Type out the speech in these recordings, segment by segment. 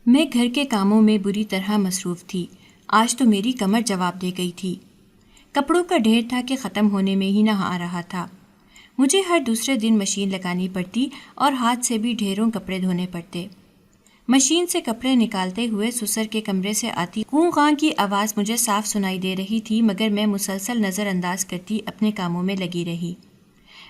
میں گھر کے کاموں میں بری طرح مصروف تھی۔ آج تو میری کمر جواب دے گئی تھی۔ کپڑوں کا ڈھیر تھا کہ ختم ہونے میں ہی نہ آ رہا تھا۔ مجھے ہر دوسرے دن مشین لگانی پڑتی اور ہاتھ سے بھی ڈھیروں کپڑے دھونے پڑتے۔ مشین سے کپڑے نکالتے ہوئے سسر کے کمرے سے آتی قوں قاں کی آواز مجھے صاف سنائی دے رہی تھی، مگر میں مسلسل نظر انداز کرتی اپنے کاموں میں لگی رہی۔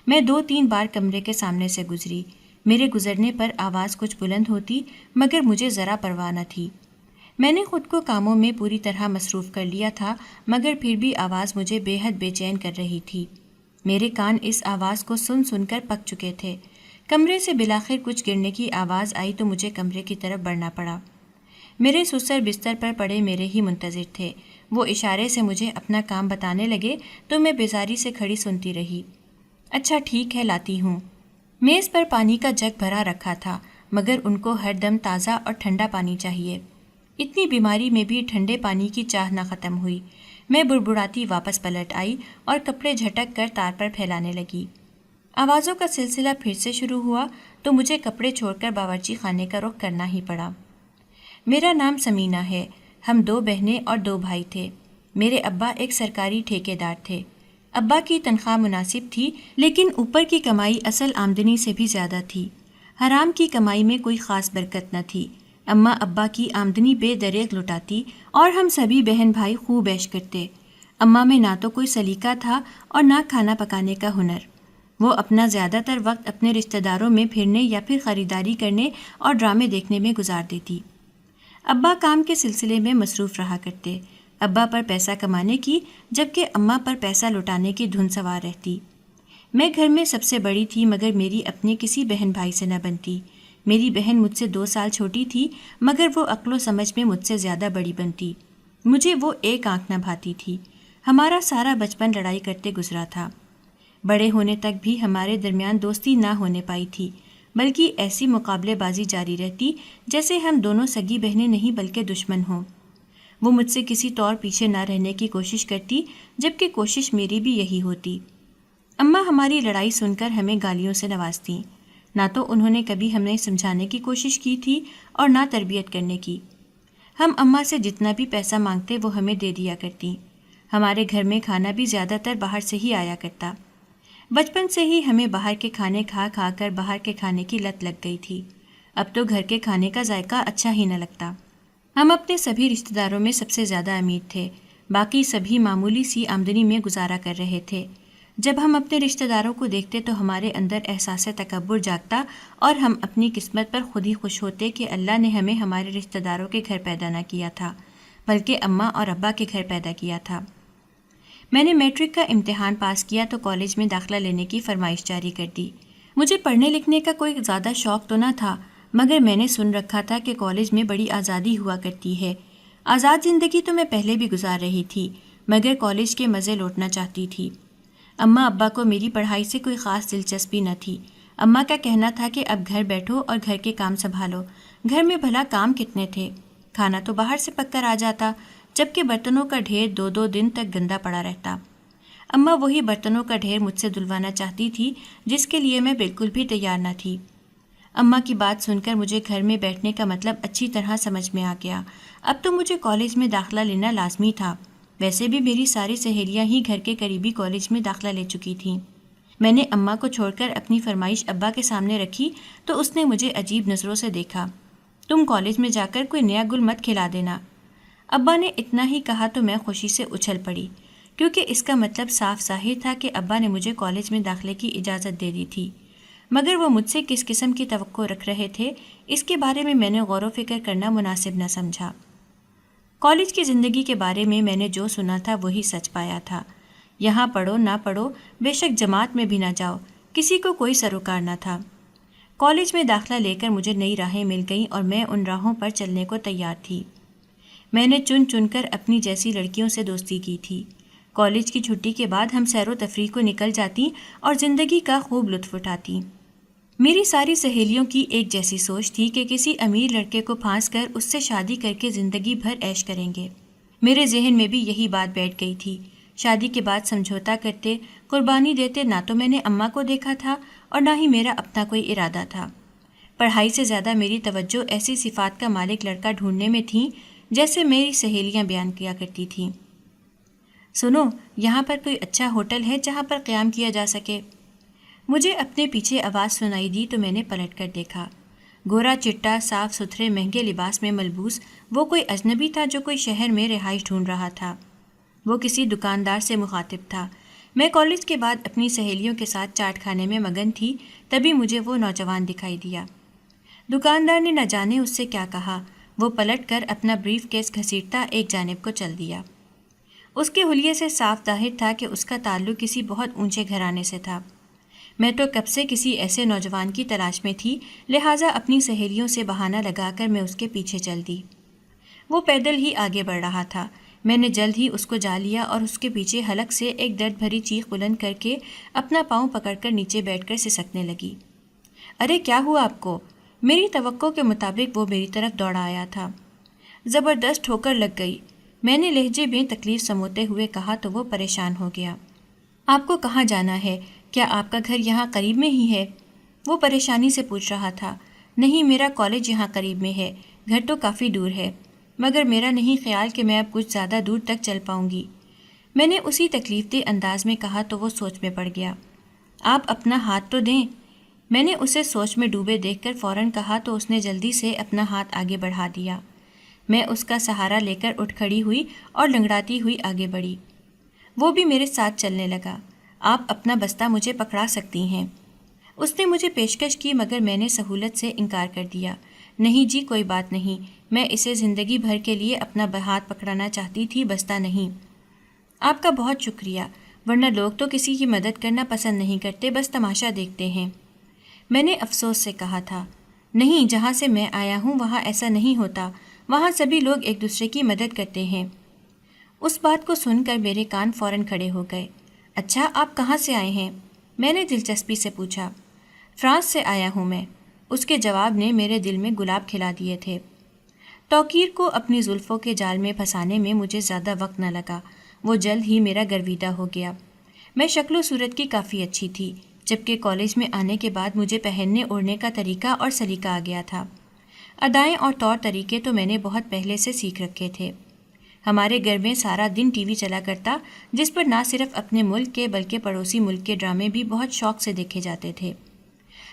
میں 2-3 بار کمرے کے سامنے سے گزری۔ میرے گزرنے پر آواز کچھ بلند ہوتی، مگر مجھے ذرا پرواہ نہ تھی۔ میں نے خود کو کاموں میں پوری طرح مصروف کر لیا تھا، مگر پھر بھی آواز مجھے بے حد بے چین کر رہی تھی۔ میرے کان اس آواز کو سن سن کر پک چکے تھے۔ کمرے سے بالآخر کچھ گرنے کی آواز آئی تو مجھے کمرے کی طرف بڑھنا پڑا۔ میرے سسر بستر پر پڑے میرے ہی منتظر تھے۔ وہ اشارے سے مجھے اپنا کام بتانے لگے تو میں بیزاری سے کھڑی سنتی رہی۔ اچھا ٹھیک ہے، لاتی ہوں۔ میز پر پانی کا جگ بھرا رکھا تھا، مگر ان کو ہر دم تازہ اور ٹھنڈا پانی چاہیے۔ اتنی بیماری میں بھی ٹھنڈے پانی کی چاہ نہ ختم ہوئی۔ میں بڑبڑاتی واپس پلٹ آئی اور کپڑے جھٹک کر تار پر پھیلانے لگی۔ آوازوں کا سلسلہ پھر سے شروع ہوا تو مجھے کپڑے چھوڑ کر باورچی خانے کا رخ کرنا ہی پڑا۔ میرا نام سمینہ ہے۔ ہم 2 بہنیں اور 2 بھائی تھے۔ میرے ابا ایک سرکاری ٹھیکیدار تھے۔ ابا کی تنخواہ مناسب تھی، لیکن اوپر کی کمائی اصل آمدنی سے بھی زیادہ تھی۔ حرام کی کمائی میں کوئی خاص برکت نہ تھی۔ اماں ابا کی آمدنی بے دریغ لٹاتی اور ہم سبھی بہن بھائی خوب عیش کرتے۔ اماں میں نہ تو کوئی سلیقہ تھا اور نہ کھانا پکانے کا ہنر۔ وہ اپنا زیادہ تر وقت اپنے رشتہ داروں میں پھرنے یا پھر خریداری کرنے اور ڈرامے دیکھنے میں گزار دیتی۔ ابا کام کے سلسلے میں مصروف رہا کرتے۔ ابا پر پیسہ کمانے کی، جبکہ اماں پر پیسہ لٹانے کی دھن سوار رہتی۔ میں گھر میں سب سے بڑی تھی، مگر میری اپنے کسی بہن بھائی سے نہ بنتی۔ میری بہن مجھ سے 2 سال چھوٹی تھی، مگر وہ عقل و سمجھ میں مجھ سے زیادہ بڑی بنتی۔ مجھے وہ ایک آنکھ نہ بھاتی تھی۔ ہمارا سارا بچپن لڑائی کرتے گزرا تھا۔ بڑے ہونے تک بھی ہمارے درمیان دوستی نہ ہونے پائی تھی، بلکہ ایسی مقابلے بازی جاری رہتی جیسے ہم دونوں سگی بہنیں نہیں بلکہ دشمن ہوں۔ وہ مجھ سے کسی طور پیچھے نہ رہنے کی کوشش کرتی، جبکہ کوشش میری بھی یہی ہوتی۔ اماں ہماری لڑائی سن کر ہمیں گالیوں سے نوازتیں۔ نہ تو انہوں نے کبھی ہمیں سمجھانے کی کوشش کی تھی اور نہ تربیت کرنے کی۔ ہم اماں سے جتنا بھی پیسہ مانگتے وہ ہمیں دے دیا کرتی۔ ہمارے گھر میں کھانا بھی زیادہ تر باہر سے ہی آیا کرتا۔ بچپن سے ہی ہمیں باہر کے کھانے کھا کھا کر باہر کے کھانے کی لت لگ گئی تھی۔ اب تو گھر کے کھانے کا ذائقہ اچھا ہی نہ لگتا۔ ہم اپنے سبھی رشتہ داروں میں سب سے زیادہ امیر تھے، باقی سبھی معمولی سی آمدنی میں گزارا کر رہے تھے۔ جب ہم اپنے رشتہ داروں کو دیکھتے تو ہمارے اندر احساس تکبر جاگتا اور ہم اپنی قسمت پر خود ہی خوش ہوتے کہ اللہ نے ہمیں ہمارے رشتہ داروں کے گھر پیدا نہ کیا تھا، بلکہ اماں اور ابا کے گھر پیدا کیا تھا۔ میں نے میٹرک کا امتحان پاس کیا تو کالج میں داخلہ لینے کی فرمائش جاری کر دی۔ مجھے پڑھنے لکھنے کا کوئی زیادہ شوق تو نہ تھا، مگر میں نے سن رکھا تھا کہ کالج میں بڑی آزادی ہوا کرتی ہے۔ آزاد زندگی تو میں پہلے بھی گزار رہی تھی، مگر کالج کے مزے لوٹنا چاہتی تھی۔ اماں ابا کو میری پڑھائی سے کوئی خاص دلچسپی نہ تھی۔ اماں کا کہنا تھا کہ اب گھر بیٹھو اور گھر کے کام سنبھالو۔ گھر میں بھلا کام کتنے تھے؟ کھانا تو باہر سے پک کر آ جاتا، جبکہ برتنوں کا ڈھیر 2-2 دن تک گندا پڑا رہتا۔ اماں وہی برتنوں کا ڈھیر مجھ سے دھلوانا چاہتی تھی، جس کے لیے میں بالکل بھی تیار نہ تھی۔ اماں کی بات سن کر مجھے گھر میں بیٹھنے کا مطلب اچھی طرح سمجھ میں آ گیا۔ اب تو مجھے کالج میں داخلہ لینا لازمی تھا۔ ویسے بھی میری ساری سہیلیاں ہی گھر کے قریبی کالج میں داخلہ لے چکی تھیں۔ میں نے اماں کو چھوڑ کر اپنی فرمائش ابا کے سامنے رکھی تو اس نے مجھے عجیب نظروں سے دیکھا۔ تم کالج میں جا کر کوئی نیا گل مت کھلا دینا۔ ابا نے اتنا ہی کہا تو میں خوشی سے اچھل پڑی، کیونکہ اس کا مطلب صاف ظاہر تھا کہ ابا نے مجھے کالج میں داخلے کی اجازت دے دی تھی، مگر وہ مجھ سے کس قسم کی توقع رکھ رہے تھے اس کے بارے میں نے غور و فکر کرنا مناسب نہ سمجھا۔ کالج کی زندگی کے بارے میں نے جو سنا تھا وہی سچ پایا تھا۔ یہاں پڑھو نہ پڑھو، بے شک جماعت میں بھی نہ جاؤ، کسی کو کوئی سروکار نہ تھا۔ کالج میں داخلہ لے کر مجھے نئی راہیں مل گئیں اور میں ان راہوں پر چلنے کو تیار تھی۔ میں نے چن چن کر اپنی جیسی لڑکیوں سے دوستی کی تھی۔ کالج کی چھٹی کے بعد ہم سیر و تفریح کو نکل جاتی اور زندگی کا خوب لطف اٹھاتی۔ میری ساری سہیلیوں کی ایک جیسی سوچ تھی کہ کسی امیر لڑکے کو پھانس کر اس سے شادی کر کے زندگی بھر عیش کریں گے۔ میرے ذہن میں بھی یہی بات بیٹھ گئی تھی۔ شادی کے بعد سمجھوتا کرتے، قربانی دیتے نہ تو میں نے اماں کو دیکھا تھا اور نہ ہی میرا اپنا کوئی ارادہ تھا۔ پڑھائی سے زیادہ میری توجہ ایسی صفات کا مالک لڑکا ڈھونڈنے میں تھیں جیسے میری سہیلیاں بیان کیا کرتی تھیں۔ سنو، یہاں پر کوئی اچھا ہوٹل ہے جہاں پر قیام کیا جا سکے؟ مجھے اپنے پیچھے آواز سنائی دی تو میں نے پلٹ کر دیکھا۔ گورا چٹا، صاف ستھرے مہنگے لباس میں ملبوس وہ کوئی اجنبی تھا جو کوئی شہر میں رہائش ڈھونڈ رہا تھا۔ وہ کسی دکاندار سے مخاطب تھا۔ میں کالج کے بعد اپنی سہیلیوں کے ساتھ چاٹ کھانے میں مگن تھی، تبھی مجھے وہ نوجوان دکھائی دیا۔ دکاندار نے نہ جانے اس سے کیا کہا، وہ پلٹ کر اپنا بریف کیس گھسیٹتا ایک جانب کو چل دیا۔ اس کے حلیے سے صاف ظاہر تھا کہ اس کا تعلق کسی بہت اونچے گھرانے سے تھا۔ میں تو کب سے کسی ایسے نوجوان کی تلاش میں تھی، لہٰذا اپنی سہیلیوں سے بہانہ لگا کر میں اس کے پیچھے چل دی۔ وہ پیدل ہی آگے بڑھ رہا تھا۔ میں نے جلد ہی اس کو جا لیا اور اس کے پیچھے حلق سے ایک درد بھری چیخ بلند کر کے اپنا پاؤں پکڑ کر نیچے بیٹھ کر سسکنے لگی۔ ارے کیا ہوا آپ کو؟ میری توقع کے مطابق وہ میری طرف دوڑا آیا تھا۔ زبردست ٹھوکر لگ گئی، میں نے لہجے میں تکلیف سموتے ہوئے کہا تو وہ پریشان ہو گیا۔ آپ کو کہاں جانا ہے؟ کیا آپ کا گھر یہاں قریب میں ہی ہے؟ وہ پریشانی سے پوچھ رہا تھا۔ نہیں، میرا کالج یہاں قریب میں ہے، گھر تو کافی دور ہے، مگر میرا نہیں خیال کہ میں اب کچھ زیادہ دور تک چل پاؤں گی، میں نے اسی تکلیف دہ انداز میں کہا تو وہ سوچ میں پڑ گیا۔ آپ اپنا ہاتھ تو دیں، میں نے اسے سوچ میں ڈوبے دیکھ کر فوراً کہا تو اس نے جلدی سے اپنا ہاتھ آگے بڑھا دیا۔ میں اس کا سہارا لے کر اٹھ کھڑی ہوئی اور لنگڑاتی ہوئی آگے بڑھی۔ وہ بھی میرے ساتھ چلنے لگا۔ آپ اپنا بستہ مجھے پکڑا سکتی ہیں، اس نے مجھے پیشکش کی، مگر میں نے سہولت سے انکار کر دیا۔ نہیں جی، کوئی بات نہیں، میں اسے زندگی بھر کے لیے اپنا ہاتھ پکڑانا چاہتی تھی، بستہ نہیں۔ آپ کا بہت شکریہ، ورنہ لوگ تو کسی کی مدد کرنا پسند نہیں کرتے، بس تماشا دیکھتے ہیں، میں نے افسوس سے کہا تھا۔ نہیں، جہاں سے میں آیا ہوں وہاں ایسا نہیں ہوتا، وہاں سبھی لوگ ایک دوسرے کی مدد کرتے ہیں۔ اس بات کو سن کر میرے کان فوراً کھڑے ہو گئے۔ اچھا، آپ کہاں سے آئے ہیں؟ میں نے دلچسپی سے پوچھا۔ فرانس سے آیا ہوں میں، اس کے جواب نے میرے دل میں گلاب کھلا دیے تھے۔ توقیر کو اپنی زلفوں کے جال میں پھنسانے میں مجھے زیادہ وقت نہ لگا، وہ جلد ہی میرا گرویدہ ہو گیا۔ میں شکل و صورت کی کافی اچھی تھی، جبکہ کالج میں آنے کے بعد مجھے پہننے اوڑھنے کا طریقہ اور سلیقہ آ گیا تھا۔ ادائیں اور طور طریقے تو میں نے بہت پہلے سے سیکھ رکھے تھے۔ ہمارے گھر میں سارا دن ٹی وی چلا کرتا، جس پر نہ صرف اپنے ملک کے بلکہ پڑوسی ملک کے ڈرامے بھی بہت شوق سے دیکھے جاتے تھے۔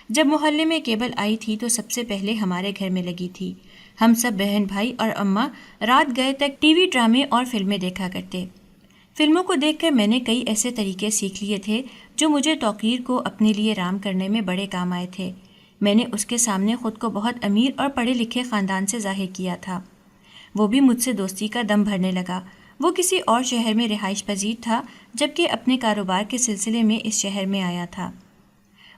جب محلے میں کیبل آئی تھی تو سب سے پہلے ہمارے گھر میں لگی تھی۔ ہم سب بہن بھائی اور اماں رات گئے تک ٹی وی ڈرامے اور فلمیں دیکھا کرتے۔ فلموں کو دیکھ کر میں نے کئی ایسے طریقے سیکھ لیے تھے جو مجھے توقیر کو اپنے لیے رام کرنے میں بڑے کام آئے تھے۔ میں نے اس کے سامنے خود کو بہت امیر اور پڑھے لکھے خاندان سے ظاہر کیا تھا۔ وہ بھی مجھ سے دوستی کا دم بھرنے لگا۔ وہ کسی اور شہر میں رہائش پذیر تھا، جبکہ اپنے کاروبار کے سلسلے میں اس شہر میں آیا تھا۔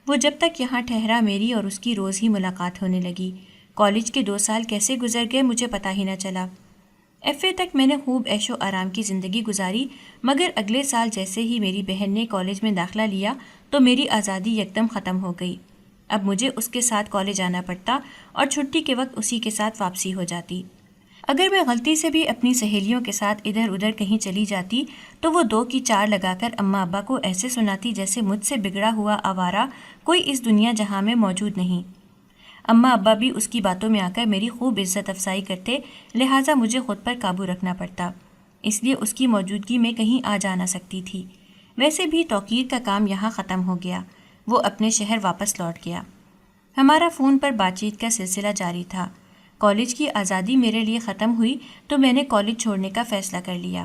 وہ جب تک یہاں ٹھہرا میری اور اس کی روز ہی ملاقات ہونے لگی۔ کالج کے 2 سال کیسے گزر گئے مجھے پتہ ہی نہ چلا۔ ایف اے تک میں نے خوب عیش و آرام کی زندگی گزاری، مگر اگلے سال جیسے ہی میری بہن نے کالج میں داخلہ لیا تو میری آزادی یکدم ختم ہو گئی۔ اب مجھے اس کے ساتھ کالج آنا پڑتا اور چھٹی کے وقت اسی کے ساتھ واپسی ہو جاتی۔ اگر میں غلطی سے بھی اپنی سہیلیوں کے ساتھ ادھر ادھر کہیں چلی جاتی تو وہ 2 کی 4 لگا کر اماں ابا کو ایسے سناتی جیسے مجھ سے بگڑا ہوا آوارہ کوئی اس دنیا جہاں میں موجود نہیں۔ اماں ابا بھی اس کی باتوں میں آ کر میری خوب عزت افزائی کرتے، لہٰذا مجھے خود پر قابو رکھنا پڑتا، اس لیے اس کی موجودگی میں کہیں آ جا نہ سکتی تھی۔ ویسے بھی توقیر کا کام یہاں ختم ہو گیا، وہ اپنے شہر واپس لوٹ گیا۔ ہمارا فون پر بات چیت کا سلسلہ جاری تھا۔ کالج کی آزادی میرے لیے ختم ہوئی تو میں نے کالج چھوڑنے کا فیصلہ کر لیا۔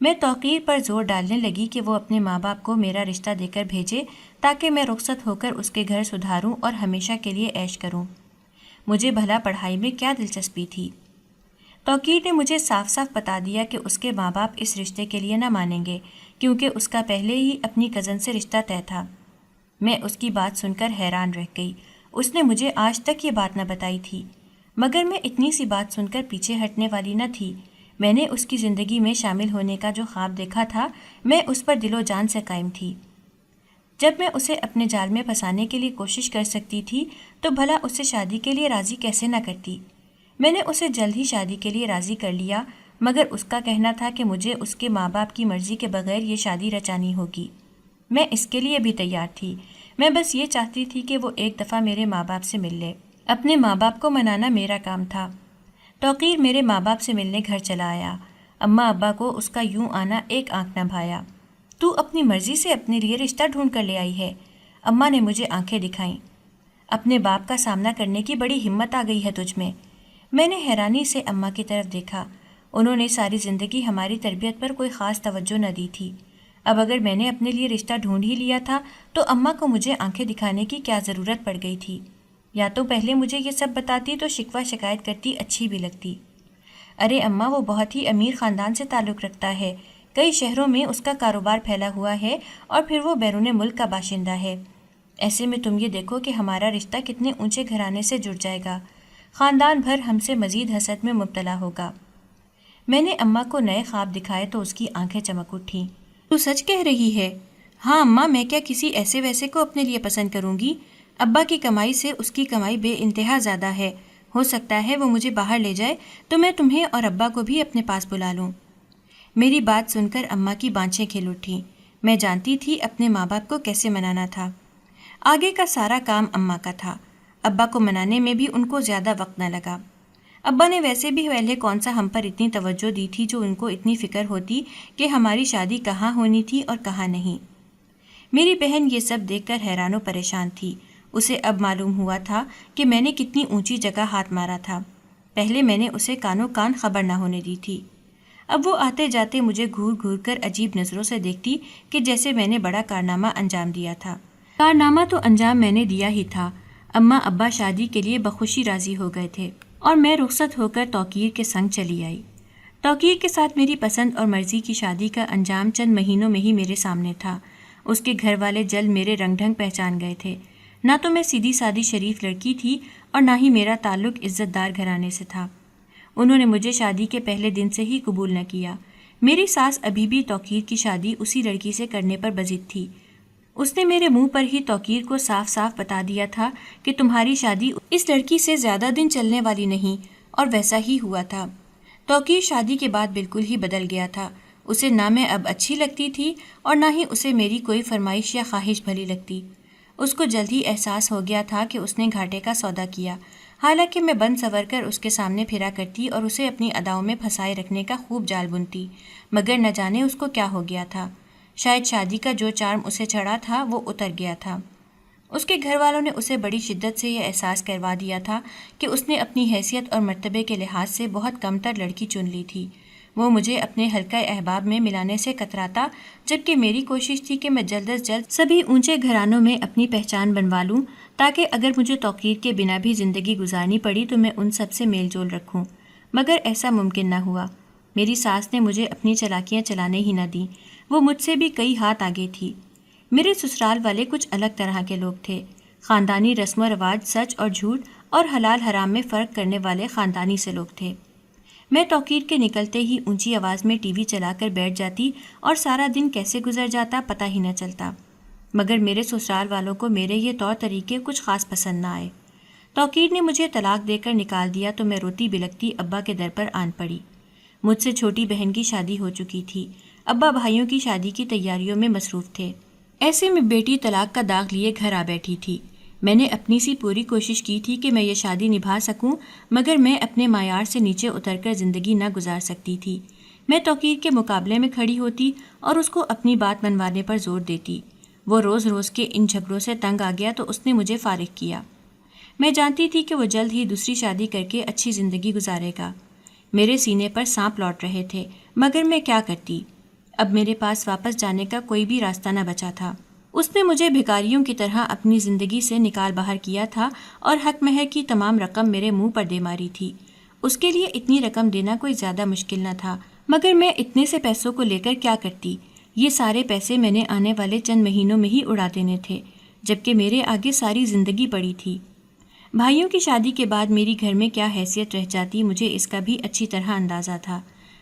میں توقیر پر زور ڈالنے لگی کہ وہ اپنے ماں باپ کو میرا رشتہ دے کر بھیجے تاکہ میں رخصت ہو کر اس کے گھر سدھاروں اور ہمیشہ کے لیے عیش کروں۔ مجھے بھلا پڑھائی میں کیا دلچسپی تھی؟ توقیر نے مجھے صاف صاف بتا دیا کہ اس کے ماں باپ اس رشتے کے لیے نہ مانیں گے، کیونکہ اس کا پہلے ہی اپنی کزن سے رشتہ طے تھا۔ میں اس کی بات سن کر حیران رہ گئی۔ اس نے مجھے آج تک یہ بات نہ بتائی تھی، مگر میں اتنی سی بات سن کر پیچھے ہٹنے والی نہ تھی۔ میں نے اس کی زندگی میں شامل ہونے کا جو خواب دیکھا تھا، میں اس پر دل و جان سے قائم تھی۔ جب میں اسے اپنے جال میں پھنسانے کے لیے کوشش کر سکتی تھی تو بھلا اسے شادی کے لیے راضی کیسے نہ کرتی؟ میں نے اسے جلد ہی شادی کے لیے راضی کر لیا، مگر اس کا کہنا تھا کہ مجھے اس کے ماں باپ کی مرضی کے بغیر یہ شادی رچانی ہوگی۔ میں اس کے لیے بھی تیار تھی، میں بس یہ چاہتی تھی کہ وہ ایک دفعہ میرے ماں باپ سے مل لے۔ اپنے ماں باپ کو منانا میرا کام تھا۔ توقیر میرے ماں باپ سے ملنے گھر چلا آیا۔ اماں ابا کو اس کا یوں آنا ایک آنکھ نہ بھایا۔ تو اپنی مرضی سے اپنے لیے رشتہ ڈھونڈ کر لے آئی ہے۔ اماں نے مجھے آنکھیں دکھائیں۔ اپنے باپ کا سامنا کرنے کی بڑی ہمت آ گئی ہے تجھ میں۔ میں نے حیرانی سے اماں کی طرف دیکھا۔ انہوں نے ساری زندگی ہماری تربیت پر کوئی خاص توجہ نہ دی تھی۔ اب اگر میں نے اپنے لیے رشتہ ڈھونڈ ہی لیا تھا تو اماں کو مجھے آنکھیں دکھانے کی کیا ضرورت پڑ گئی تھی؟ یا تو پہلے مجھے یہ سب بتاتی تو شکوہ شکایت کرتی اچھی بھی لگتی۔ ارے اماں، وہ بہت ہی امیر خاندان سے تعلق رکھتا ہے، کئی شہروں میں اس کا کاروبار پھیلا ہوا ہے اور پھر وہ بیرون ملک کا باشندہ ہے۔ ایسے میں تم یہ دیکھو کہ ہمارا رشتہ کتنے اونچے گھرانے سے جڑ جائے گا، خاندان بھر ہم سے مزید حسد میں مبتلا ہوگا۔ میں نے اماں کو نئے خواب دکھائے تو اس کی آنکھیں چمک اٹھیں۔ تو سچ کہہ رہی ہے؟ ہاں اماں، میں کیا کسی ایسے ویسے کو اپنے لیے پسند کروں گی؟ ابا کی کمائی سے اس کی کمائی بے انتہا زیادہ ہے، ہو سکتا ہے وہ مجھے باہر لے جائے تو میں تمہیں اور ابا کو بھی اپنے پاس بلا لوں۔ میری بات سن کر اماں کی بانچیں کھل اٹھیں۔ میں جانتی تھی اپنے ماں باپ کو کیسے منانا تھا۔ آگے کا سارا کام اماں کا تھا۔ ابا کو منانے میں بھی ان کو زیادہ وقت نہ لگا۔ ابا نے ویسے بھی پہلے کون سا ہم پر اتنی توجہ دی تھی جو ان کو اتنی فکر ہوتی کہ ہماری شادی کہاں ہونی تھی اور کہاں نہیں۔ میری بہن یہ سب دیکھ کر حیران و پریشان تھی۔ اسے اب معلوم ہوا تھا کہ میں نے کتنی اونچی جگہ ہاتھ مارا تھا۔ پہلے میں نے اسے کانوں کان خبر نہ ہونے دی تھی۔ اب وہ آتے جاتے مجھے گھور گھور کر عجیب نظروں سے دیکھتی کہ جیسے میں نے بڑا کارنامہ انجام دیا تھا۔ کارنامہ تو انجام میں نے دیا ہی تھا۔ اماں ابا شادی کے لیے بخوشی راضی ہو گئے تھے اور میں رخصت ہو کر توقیر کے سنگ چلی آئی۔ توقیر کے ساتھ میری پسند اور مرضی کی شادی کا انجام چند مہینوں میں ہی میرے سامنے تھا۔ اس کے گھر والے جلد میرے رنگ ڈھنگ پہچان گئے تھے۔ نہ تو میں سیدھی سادی شریف لڑکی تھی اور نہ ہی میرا تعلق عزت دار گھرانے سے تھا۔ انہوں نے مجھے شادی کے پہلے دن سے ہی قبول نہ کیا۔ میری ساس ابھی بھی توقیر کی شادی اسی لڑکی سے کرنے پر بضد تھی۔ اس نے میرے منہ پر ہی توقیر کو صاف صاف بتا دیا تھا کہ تمہاری شادی اس لڑکی سے زیادہ دن چلنے والی نہیں، اور ویسا ہی ہوا تھا۔ توقیر شادی کے بعد بالکل ہی بدل گیا تھا۔ اسے نہ میں اب اچھی لگتی تھی اور نہ ہی اسے میری کوئی فرمائش یا خواہش بھلی لگتی۔ اس کو جلد ہی احساس ہو گیا تھا کہ اس نے گھاٹے کا سودا کیا۔ حالانکہ میں بن سنور کر اس کے سامنے پھرا کرتی اور اسے اپنی اداؤں میں پھنسائے رکھنے کا خوب جال بنتی، مگر نہ جانے اس کو کیا ہو گیا تھا۔ شاید شادی کا جو چارم اسے چڑھا تھا وہ اتر گیا تھا۔ اس کے گھر والوں نے اسے بڑی شدت سے یہ احساس کروا دیا تھا کہ اس نے اپنی حیثیت اور مرتبے کے لحاظ سے بہت کمتر لڑکی چن لی تھی۔ وہ مجھے اپنے حلقہ احباب میں ملانے سے کتراتا، جبکہ میری کوشش تھی کہ میں جلد از جلد سبھی اونچے گھرانوں میں اپنی پہچان بنوا لوں، تاکہ اگر مجھے توقیر کے بنا بھی زندگی گزارنی پڑی تو میں ان سب سے میل جول رکھوں، مگر ایسا ممکن نہ ہوا۔ میری ساس نے مجھے اپنی چالاکیاں چلانے ہی نہ دیں۔ وہ مجھ سے بھی کئی ہاتھ آگے تھی۔ میرے سسرال والے کچھ الگ طرح کے لوگ تھے۔ خاندانی رسم و رواج، سچ اور جھوٹ اور حلال حرام میں فرق کرنے والے خاندانی سے لوگ تھے۔ میں توقیر کے نکلتے ہی اونچی آواز میں ٹی وی چلا کر بیٹھ جاتی اور سارا دن کیسے گزر جاتا پتہ ہی نہ چلتا، مگر میرے سسرال والوں کو میرے یہ طور طریقے کچھ خاص پسند نہ آئے۔ توقیر نے مجھے طلاق دے کر نکال دیا تو میں روتی بلکتی ابا کے در پر آن پڑی۔ مجھ سے چھوٹی بہن کی شادی ہو چکی تھی۔ ابا بھائیوں کی شادی کی تیاریوں میں مصروف تھے۔ ایسے میں بیٹی طلاق کا داغ لیے گھر آ بیٹھی تھی۔ میں نے اپنی سی پوری کوشش کی تھی کہ میں یہ شادی نبھا سکوں، مگر میں اپنے معیار سے نیچے اتر کر زندگی نہ گزار سکتی تھی۔ میں توقیر کے مقابلے میں کھڑی ہوتی اور اس کو اپنی بات منوانے پر زور دیتی۔ وہ روز روز کے ان جھگڑوں سے تنگ آ گیا تو اس نے مجھے فارغ کیا۔ میں جانتی تھی کہ وہ جلد ہی دوسری شادی کر کے اچھی زندگی گزارے گا۔ میرے سینے پر سانپ لوٹ رہے تھے، مگر میں کیا کرتی؟ اب میرے پاس واپس جانے کا کوئی بھی راستہ نہ بچا تھا۔ اس نے مجھے بھکاریوں کی طرح اپنی زندگی سے نکال باہر کیا تھا اور حق مہر کی تمام رقم میرے منہ پر دے ماری تھی۔ اس کے لیے اتنی رقم دینا کوئی زیادہ مشکل نہ تھا، مگر میں اتنے سے پیسوں کو لے کر کیا کرتی؟ یہ سارے پیسے میں نے آنے والے چند مہینوں میں ہی اڑا دینے تھے، جبکہ میرے آگے ساری زندگی پڑی تھی۔ بھائیوں کی شادی کے بعد میری گھر میں کیا حیثیت رہ جاتی مجھے اس کا بھی اچھی طرح اندازہ تھا۔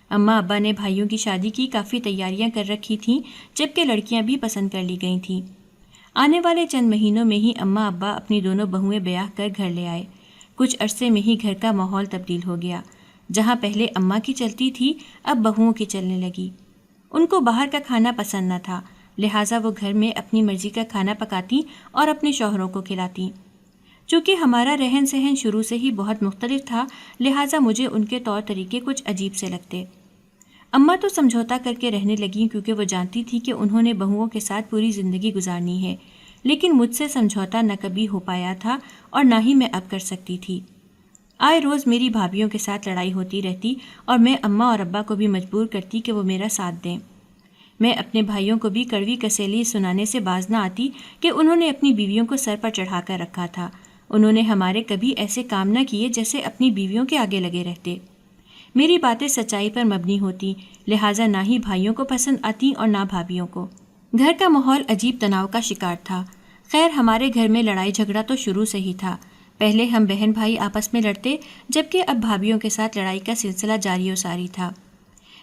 اماں ابا نے بھائیوں کی شادی کی کافی تیاریاں کر رکھی تھیں، جبکہ لڑکیاں بھی پسند کر لی گئی تھیں۔ آنے والے چند مہینوں میں ہی اماں ابا اپنی دونوں بہوئیں بیاہ کر گھر لے آئے۔ کچھ عرصے میں ہی گھر کا ماحول تبدیل ہو گیا۔ جہاں پہلے اماں کی چلتی تھی اب بہوؤں کی چلنے لگی۔ ان کو باہر کا کھانا پسند نہ تھا، لہٰذا وہ گھر میں اپنی مرضی کا کھانا پکاتی اور اپنے شوہروں کو کھلاتی۔ چونکہ ہمارا رہن سہن شروع سے ہی بہت مختلف تھا، لہٰذا مجھے ان کے طور طریقے کچھ عجیب سے لگتے۔ اماں تو سمجھوتا کر کے رہنے لگیں کیونکہ وہ جانتی تھی کہ انہوں نے بہوؤں کے ساتھ پوری زندگی گزارنی ہے، لیکن مجھ سے سمجھوتا نہ کبھی ہو پایا تھا اور نہ ہی میں اب کر سکتی تھی۔ آئے روز میری بھابھیوں کے ساتھ لڑائی ہوتی رہتی اور میں اماں اور ابا کو بھی مجبور کرتی کہ وہ میرا ساتھ دیں۔ میں اپنے بھائیوں کو بھی کڑوی کسیلی سنانے سے باز نہ آتی کہ انہوں نے اپنی بیویوں کو سر پر چڑھا کر رکھا تھا۔ انہوں نے ہمارے کبھی ایسے کام نہ کیے جیسے اپنی بیویوں کے آگے لگے رہتے۔ میری باتیں سچائی پر مبنی ہوتی، لہٰذا نہ ہی بھائیوں کو پسند آتی اور نہ بھابھیوں کو۔ گھر کا ماحول عجیب تناؤ کا شکار تھا۔ خیر، ہمارے گھر میں لڑائی جھگڑا تو شروع سے ہی تھا۔ پہلے ہم بہن بھائی آپس میں لڑتے، جبکہ اب بھابھیوں کے ساتھ لڑائی کا سلسلہ جاری و ساری تھا۔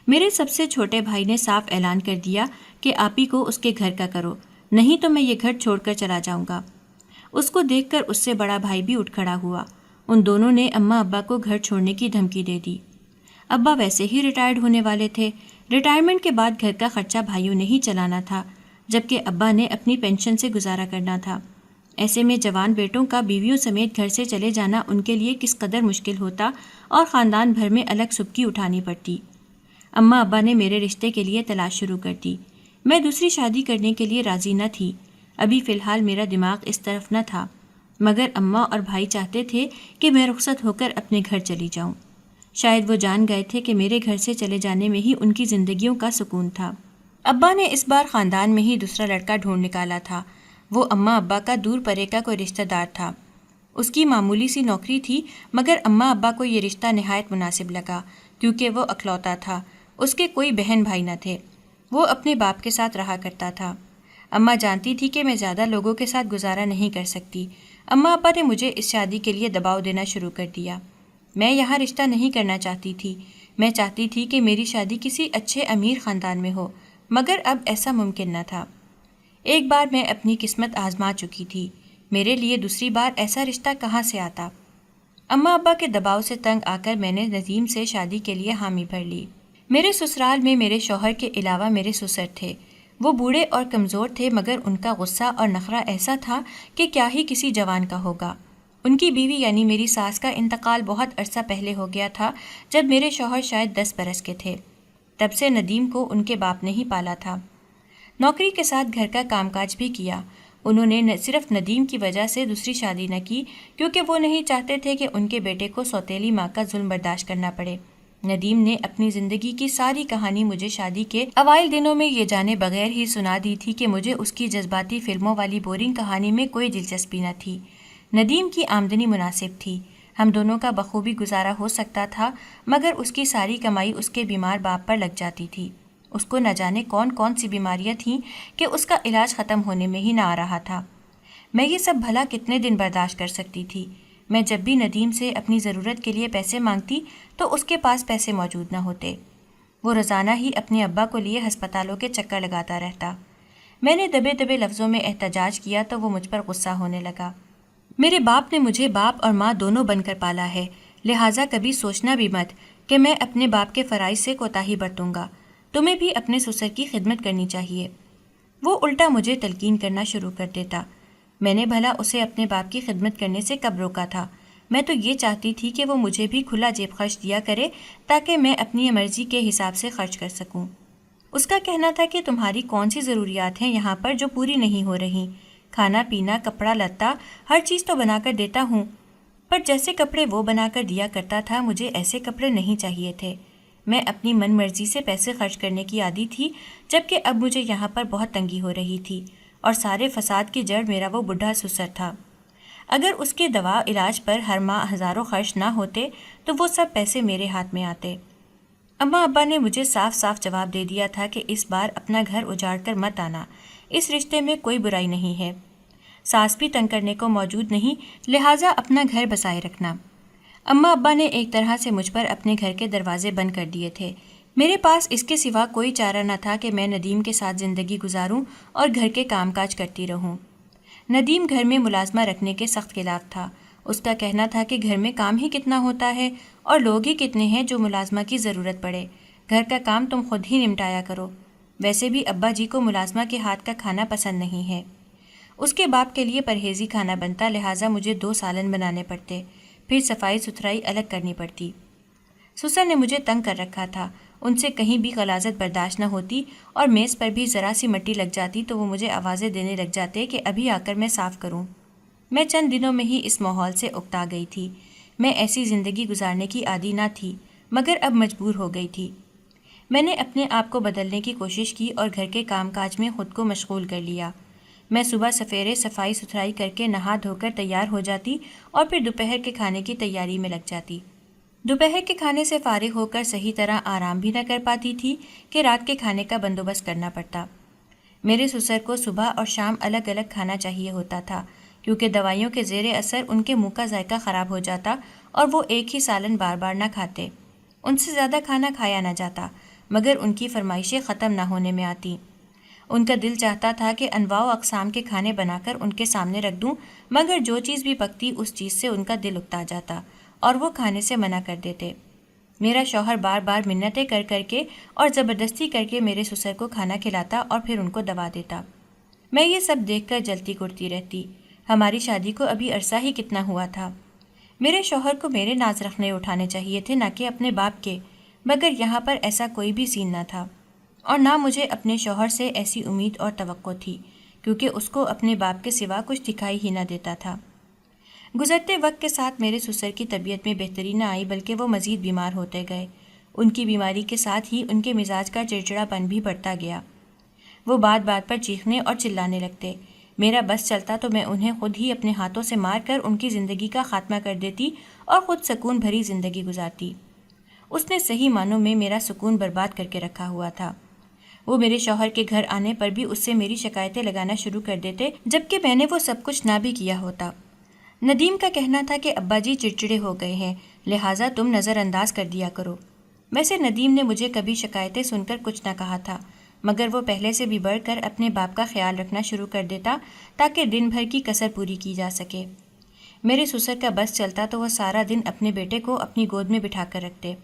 میرے سب سے چھوٹے بھائی نے صاف اعلان کر دیا کہ آپی کو اس کے گھر کا کرو، نہیں تو میں یہ گھر چھوڑ کر چلا جاؤں گا۔ اس کو دیکھ کر اس سے بڑا بھائی بھی اٹھ کھڑا ہوا۔ ان دونوں نے اماں ابا کو گھر چھوڑنے کی دھمکی دے دی۔ ابا ویسے ہی ریٹائرڈ ہونے والے تھے، ریٹائرمنٹ کے بعد گھر کا خرچہ بھائیوں نے ہی چلانا تھا، جبکہ ابا نے اپنی پینشن سے گزارا کرنا تھا۔ ایسے میں جوان بیٹوں کا بیویوں سمیت گھر سے چلے جانا ان کے لیے کس قدر مشکل ہوتا اور خاندان بھر میں الگ سبکی اٹھانی پڑتی۔ اماں ابا نے میرے رشتے کے لیے تلاش شروع کر دی۔ میں دوسری شادی کرنے کے لیے راضی نہ تھی، ابھی فی الحال میرا دماغ اس طرف نہ تھا، مگر اماں اور بھائی چاہتے تھے کہ میں رخصت ہو کر اپنے گھر چلی جاؤں۔ شاید وہ جان گئے تھے کہ میرے گھر سے چلے جانے میں ہی ان کی زندگیوں کا سکون تھا۔ ابا نے اس بار خاندان میں ہی دوسرا لڑکا ڈھونڈ نکالا تھا۔ وہ اماں ابا کا دور پرے کا کوئی رشتہ دار تھا۔ اس کی معمولی سی نوکری تھی، مگر اماں ابا کو یہ رشتہ نہایت مناسب لگا کیونکہ وہ اکلوتا تھا، اس کے کوئی بہن بھائی نہ تھے، وہ اپنے باپ کے ساتھ رہا کرتا تھا۔ اماں جانتی تھی کہ میں زیادہ لوگوں کے ساتھ گزارا نہیں کر سکتی۔ اماں ابا نے مجھے اس شادی کے لیے دباؤ دینا شروع کر دیا۔ میں یہاں رشتہ نہیں کرنا چاہتی تھی، میں چاہتی تھی کہ میری شادی کسی اچھے امیر خاندان میں ہو، مگر اب ایسا ممکن نہ تھا۔ ایک بار میں اپنی قسمت آزما چکی تھی، میرے لیے دوسری بار ایسا رشتہ کہاں سے آتا؟ اماں ابا کے دباؤ سے تنگ آ کر میں نے ندیم سے شادی کے لیے حامی بھر لی۔ میرے سسرال میں میرے شوہر کے علاوہ میرے سسر تھے۔ وہ بوڑھے اور کمزور تھے، مگر ان کا غصہ اور نخرہ ایسا تھا کہ کیا ہی کسی جوان کا ہوگا۔ ان کی بیوی یعنی میری ساس کا انتقال بہت عرصہ پہلے ہو گیا تھا، جب میرے شوہر شاید 10 برس کے تھے۔ تب سے ندیم کو ان کے باپ نے ہی پالا تھا۔ نوکری کے ساتھ گھر کا کام کاج بھی کیا۔ انہوں نے صرف ندیم کی وجہ سے دوسری شادی نہ کی، کیونکہ وہ نہیں چاہتے تھے کہ ان کے بیٹے کو سوتیلی ماں کا ظلم برداشت کرنا پڑے۔ ندیم نے اپنی زندگی کی ساری کہانی مجھے شادی کے اوائل دنوں میں یہ جانے بغیر ہی سنا دی تھی کہ مجھے اس کی جذباتی فلموں والی بورنگ کہانی میں کوئی دلچسپی نہ تھی۔ ندیم کی آمدنی مناسب تھی، ہم دونوں کا بخوبی گزارا ہو سکتا تھا، مگر اس کی ساری کمائی اس کے بیمار باپ پر لگ جاتی تھی۔ اس کو نہ جانے کون کون سی بیماریاں تھیں کہ اس کا علاج ختم ہونے میں ہی نہ آ رہا تھا۔ میں یہ سب بھلا کتنے دن برداشت کر سکتی تھی؟ میں جب بھی ندیم سے اپنی ضرورت کے لیے پیسے مانگتی تو اس کے پاس پیسے موجود نہ ہوتے۔ وہ روزانہ ہی اپنے ابا کو لیے ہسپتالوں کے چکر لگاتا رہتا۔ میں نے دبے دبے لفظوں میں احتجاج کیا تو وہ مجھ پر غصہ ہونے لگا۔ میرے باپ نے مجھے باپ اور ماں دونوں بن کر پالا ہے، لہٰذا کبھی سوچنا بھی مت کہ میں اپنے باپ کے فرائض سے کوتاہی برتوں گا۔ تمہیں بھی اپنے سسر کی خدمت کرنی چاہیے۔ وہ الٹا مجھے تلقین کرنا شروع کر دیتا۔ میں نے بھلا اسے اپنے باپ کی خدمت کرنے سے کب روکا تھا؟ میں تو یہ چاہتی تھی کہ وہ مجھے بھی کھلا جیب خرچ دیا کرے تاکہ میں اپنی مرضی کے حساب سے خرچ کر سکوں۔ اس کا کہنا تھا کہ تمہاری کون سی ضروریات ہیں یہاں پر جو پوری نہیں ہو رہی؟ کھانا پینا کپڑا لتا ہر چیز تو بنا کر دیتا ہوں، پر جیسے کپڑے وہ بنا کر دیا کرتا تھا مجھے ایسے کپڑے نہیں چاہیے تھے۔ میں اپنی من مرضی سے پیسے خرچ کرنے کی عادی تھی، جبکہ اب مجھے یہاں پر بہت تنگی ہو رہی تھی، اور سارے فساد کی جڑ میرا وہ بڈھا سسر تھا۔ اگر اس کے دوا علاج پر ہر ماہ ہزاروں خرچ نہ ہوتے تو وہ سب پیسے میرے ہاتھ میں آتے۔ اماں ابا نے مجھے صاف صاف جواب دے دیا تھا کہ اس بار اپنا گھر اجاڑ کر مت آنا، اس رشتے میں کوئی برائی نہیں ہے، ساس بھی تنگ کرنے کو موجود نہیں، لہٰذا اپنا گھر بسائے رکھنا۔ اماں ابا نے ایک طرح سے مجھ پر اپنے گھر کے دروازے بند کر دیے تھے۔ میرے پاس اس کے سوا کوئی چارہ نہ تھا کہ میں ندیم کے ساتھ زندگی گزاروں اور گھر کے کام کاج کرتی رہوں۔ ندیم گھر میں ملازمہ رکھنے کے سخت خلاف تھا۔ اس کا کہنا تھا کہ گھر میں کام ہی کتنا ہوتا ہے اور لوگ ہی کتنے ہیں جو ملازمہ کی ضرورت پڑے، گھر کا کام تم خود ہی نمٹایا کرو۔ ویسے بھی ابا جی کو ملازمہ کے ہاتھ کا کھانا پسند نہیں ہے۔ اس کے باپ کے لیے پرہیزی کھانا بنتا، لہٰذا مجھے 2 سالن بنانے پڑتے، پھر صفائی ستھرائی الگ کرنی پڑتی۔ سسر نے مجھے تنگ کر رکھا تھا، ان سے کہیں بھی غلاظت برداشت نہ ہوتی، اور میز پر بھی ذرا سی مٹی لگ جاتی تو وہ مجھے آوازیں دینے لگ جاتے کہ ابھی آ کر میں صاف کروں۔ میں چند دنوں میں ہی اس ماحول سے اکتا گئی تھی۔ میں ایسی زندگی گزارنے کی عادی نہ تھی، مگر اب مجبور ہو گئی تھی۔ میں نے اپنے آپ کو بدلنے کی کوشش کی اور گھر کے کام کاج میں خود کو مشغول کر لیا۔ میں صبح سفیرے صفائی ستھرائی کر کے نہا دھو کر تیار ہو جاتی اور پھر دوپہر کے کھانے کی تیاری میں لگ جاتی۔ دوپہر کے کھانے سے فارغ ہو کر صحیح طرح آرام بھی نہ کر پاتی تھی کہ رات کے کھانے کا بندوبست کرنا پڑتا۔ میرے سسر کو صبح اور شام الگ الگ کھانا چاہیے ہوتا تھا، کیونکہ دوائیوں کے زیر اثر ان کے منہ کا ذائقہ خراب ہو جاتا اور وہ ایک ہی سالن بار بار نہ کھاتے۔ ان سے زیادہ کھانا کھایا نہ جاتا، مگر ان کی فرمائشیں ختم نہ ہونے میں آتی۔ ان کا دل چاہتا تھا کہ انواع و اقسام کے کھانے بنا کر ان کے سامنے رکھ دوں، مگر جو چیز بھی پکتی اس چیز سے ان کا دل اکتا جاتا اور وہ کھانے سے منع کر دیتے۔ میرا شوہر بار بار منتیں کر کر کے اور زبردستی کر کے میرے سسر کو کھانا کھلاتا اور پھر ان کو دوا دیتا۔ میں یہ سب دیکھ کر جلتی کرتی رہتی۔ ہماری شادی کو ابھی عرصہ ہی کتنا ہوا تھا۔ میرے شوہر کو میرے ناز رکھنے اٹھانے چاہیے تھے، نہ کہ اپنے باپ کے، مگر یہاں پر ایسا کوئی بھی سین نہ تھا، اور نہ مجھے اپنے شوہر سے ایسی امید اور توقع تھی، کیونکہ اس کو اپنے باپ کے سوا کچھ دکھائی ہی نہ دیتا تھا۔ گزرتے وقت کے ساتھ میرے سسر کی طبیعت میں بہتری نہ آئی، بلکہ وہ مزید بیمار ہوتے گئے۔ ان کی بیماری کے ساتھ ہی ان کے مزاج کا چڑچڑا پن بھی بڑھتا گیا۔ وہ بات بات پر چیخنے اور چلانے لگتے۔ میرا بس چلتا تو میں انہیں خود ہی اپنے ہاتھوں سے مار کر ان کی زندگی کا خاتمہ کر دیتی اور خود سکون بھری زندگی گزارتی۔ اس نے صحیح معنوں میں میرا سکون برباد کر کے رکھا ہوا تھا۔ وہ میرے شوہر کے گھر آنے پر بھی اس سے میری شکایتیں لگانا شروع کر دیتے، جبکہ میں نے وہ سب کچھ نہ بھی کیا ہوتا۔ ندیم کا کہنا تھا کہ ابا جی چڑچڑے ہو گئے ہیں، لہٰذا تم نظر انداز کر دیا کرو۔ ویسے ندیم نے مجھے کبھی شکایتیں سن کر کچھ نہ کہا تھا، مگر وہ پہلے سے بھی بڑھ کر اپنے باپ کا خیال رکھنا شروع کر دیتا تاکہ دن بھر کی کسر پوری کی جا سکے۔ میرے سسر کا بس چلتا تو وہ سارا دن اپنے بیٹے کو اپنی گود میں بٹھا کر رکھتے۔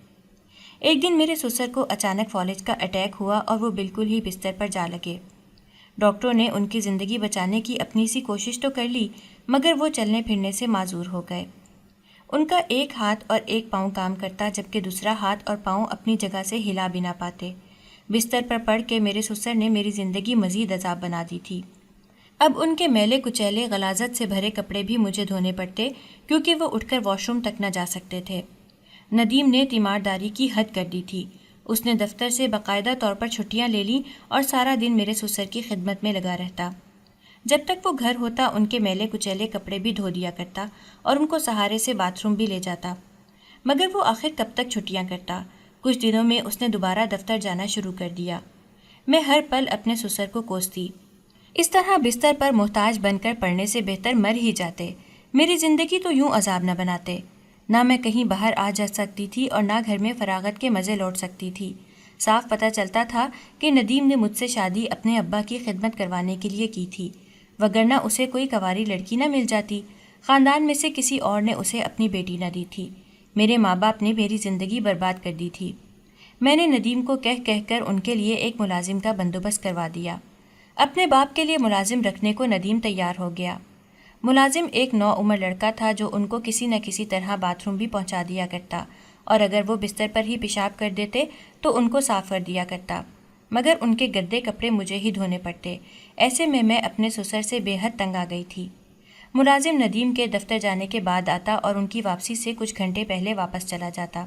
ایک دن میرے سسر کو اچانک فالج کا اٹیک ہوا اور وہ بالکل ہی بستر پر جا لگے۔ ڈاکٹروں نے ان کی زندگی بچانے کی اپنی سی کوشش تو کر لی، مگر وہ چلنے پھرنے سے معذور ہو گئے۔ ان کا ایک ہاتھ اور ایک پاؤں کام کرتا، جبکہ دوسرا ہاتھ اور پاؤں اپنی جگہ سے ہلا بھی نہ پاتے۔ بستر پر پڑ کے میرے سسر نے میری زندگی مزید عذاب بنا دی تھی۔ اب ان کے میلے کچیلے غلاظت سے بھرے کپڑے بھی مجھے دھونے پڑتے، کیونکہ وہ اٹھ کر واش روم تک نہ جا سکتے تھے۔ ندیم نے تیمارداری کی حد کر دی تھی۔ اس نے دفتر سے باقاعدہ طور پر چھٹیاں لے لیں اور سارا دن میرے سسر کی خدمت میں لگا رہتا۔ جب تک وہ گھر ہوتا ان کے میلے کچیلے کپڑے بھی دھو دیا کرتا اور ان کو سہارے سے باتھ روم بھی لے جاتا، مگر وہ آخر کب تک چھٹیاں کرتا۔ کچھ دنوں میں اس نے دوبارہ دفتر جانا شروع کر دیا۔ میں ہر پل اپنے سسر کو کوستی۔ اس طرح بستر پر محتاج بن کر پڑنے سے بہتر مر ہی جاتے۔ میری زندگی تو یوں عذاب نہ بناتے۔ نہ میں کہیں باہر آ جا سکتی تھی اور نہ گھر میں فراغت کے مزے لوٹ سکتی تھی۔ صاف پتہ چلتا تھا کہ ندیم نے مجھ سے شادی اپنے ابا کی خدمت کروانے کے لیے کی تھی، وگرنہ اسے کوئی کنواری لڑکی نہ مل جاتی۔ خاندان میں سے کسی اور نے اسے اپنی بیٹی نہ دی تھی۔ میرے ماں باپ نے میری زندگی برباد کر دی تھی۔ میں نے ندیم کو کہہ کر ان کے لیے ایک ملازم کا بندوبست کروا دیا۔ اپنے باپ کے لیے ملازم رکھنے کو ندیم تیار ہو گیا۔ ملازم ایک نوعمر لڑکا تھا جو ان کو کسی نہ کسی طرح باتھ روم بھی پہنچا دیا کرتا، اور اگر وہ بستر پر ہی پیشاب کر دیتے تو ان کو صاف کر دیا کرتا، مگر ان کے گدے کپڑے مجھے ہی دھونے پڑتے۔ ایسے میں اپنے سسر سے بے حد تنگ آ گئی تھی۔ ملازم ندیم کے دفتر جانے کے بعد آتا اور ان کی واپسی سے کچھ گھنٹے پہلے واپس چلا جاتا۔